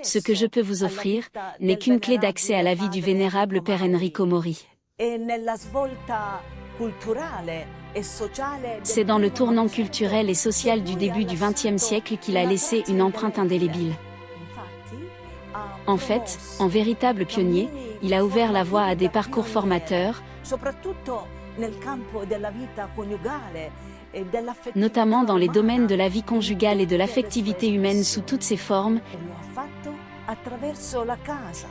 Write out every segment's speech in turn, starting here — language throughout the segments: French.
Ce que je peux vous offrir n'est qu'une clé d'accès à la vie du vénérable Père Enrico Mori. C'est dans le tournant culturel et social du début du XXe siècle qu'il a laissé une empreinte indélébile. En fait, en véritable pionnier, il a ouvert la voie à des parcours formateurs, notamment dans les domaines de la vie conjugale et de l'affectivité humaine sous toutes ses formes,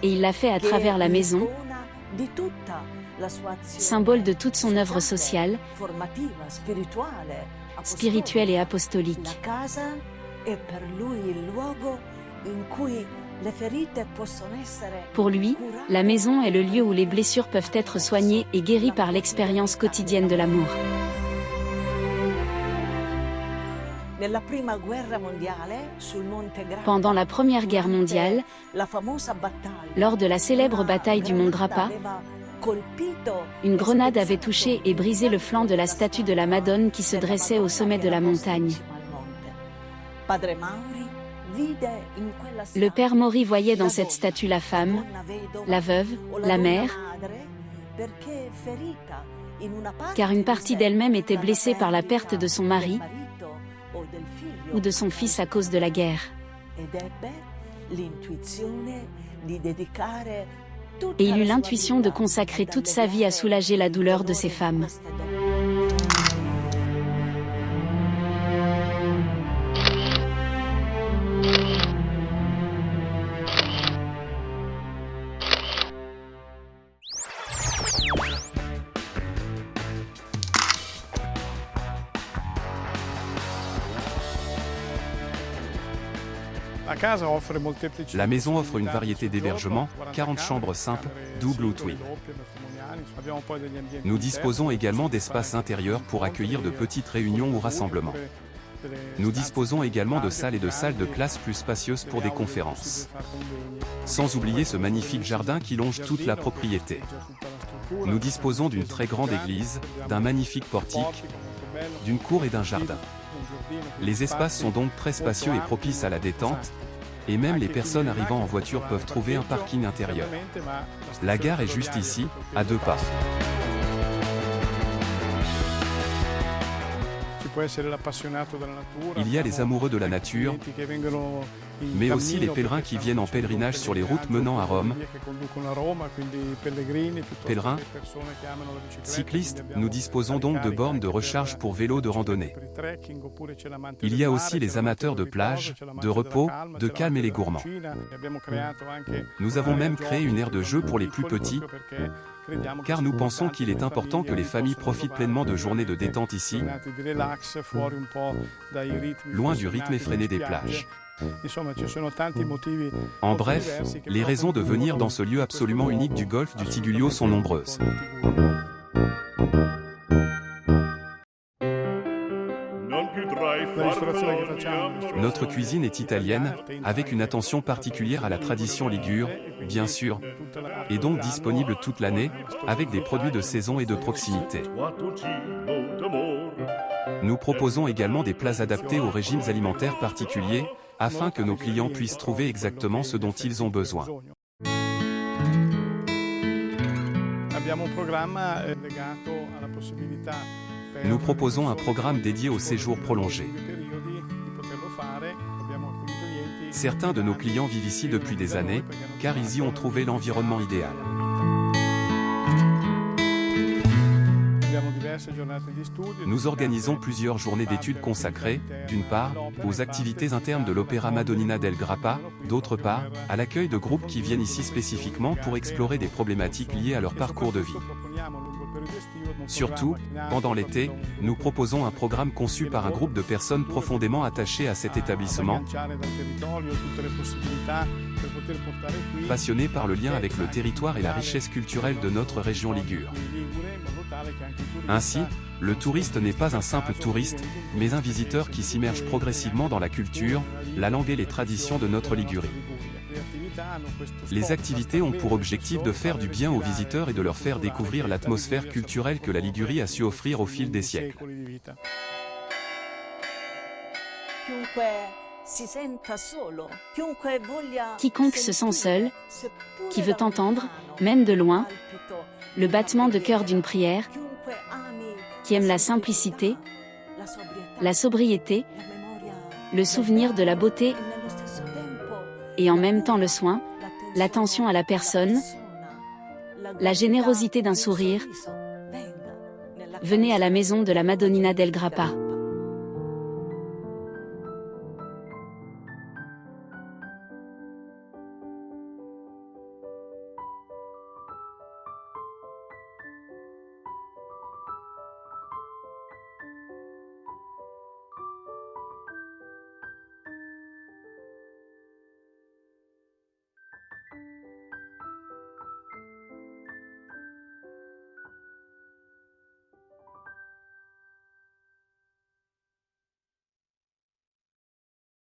et il l'a fait à travers la maison, symbole de toute son œuvre sociale, spirituelle et apostolique. Pour lui, la maison est le lieu où les blessures peuvent être soignées et guéries par l'expérience quotidienne de l'amour. Pendant la Première Guerre mondiale, lors de la célèbre bataille du mont Grappa, une grenade avait touché et brisé le flanc de la statue de la Madone qui se dressait au sommet de la montagne. Le père Mori voyait dans cette statue la femme, la veuve, la mère, car une partie d'elle-même était blessée par la perte de son mari ou de son fils à cause de la guerre. Et il eut l'intuition de consacrer toute sa vie à soulager la douleur de ces femmes. La maison offre une variété d'hébergements, 40 chambres simples, doubles ou twin. Nous disposons également d'espaces intérieurs pour accueillir de petites réunions ou rassemblements. Nous disposons également de salles et de salles de classe plus spacieuses pour des conférences. Sans oublier ce magnifique jardin qui longe toute la propriété. Nous disposons d'une très grande église, d'un magnifique portique, d'une cour et d'un jardin. Les espaces sont donc très spacieux et propices à la détente, et même les personnes arrivant en voiture peuvent trouver un parking intérieur. La gare est juste ici, à 2 pas. Il y a les amoureux de la nature, mais aussi les pèlerins qui viennent en pèlerinage sur les routes menant à Rome. Pèlerins, cyclistes, nous disposons donc de bornes de recharge pour vélos de randonnée. Il y a aussi les amateurs de plage, de repos, de calme et les gourmands. Nous avons même créé une aire de jeu pour les plus petits, car nous pensons qu'il est important que les familles profitent pleinement de journées de détente ici, loin du rythme effréné des plages. En bref, les raisons de venir dans ce lieu absolument unique du golfe du Tigullio sont nombreuses. Notre cuisine est italienne, avec une attention particulière à la tradition ligure, bien sûr, et donc disponible toute l'année, avec des produits de saison et de proximité. Nous proposons également des plats adaptés aux régimes alimentaires particuliers, afin que nos clients puissent trouver exactement ce dont ils ont besoin. Nous proposons un programme dédié au séjour prolongé. Certains de nos clients vivent ici depuis des années, car ils y ont trouvé l'environnement idéal. Nous organisons plusieurs journées d'études consacrées, d'une part, aux activités internes de l'Opéra Madonnina del Grappa, d'autre part, à l'accueil de groupes qui viennent ici spécifiquement pour explorer des problématiques liées à leur parcours de vie. Surtout, pendant l'été, nous proposons un programme conçu par un groupe de personnes profondément attachées à cet établissement, passionnées par le lien avec le territoire et la richesse culturelle de notre région ligure. Ainsi, le touriste n'est pas un simple touriste, mais un visiteur qui s'immerge progressivement dans la culture, la langue et les traditions de notre Ligurie. Les activités ont pour objectif de faire du bien aux visiteurs et de leur faire découvrir l'atmosphère culturelle que la Ligurie a su offrir au fil des siècles. Quiconque se sent seul, qui veut entendre, même de loin, le battement de cœur d'une prière, qui aime la simplicité, la sobriété, le souvenir de la beauté et en même temps le soin, l'attention à la personne, la générosité d'un sourire, venez à la maison de la Madonnina del Grappa.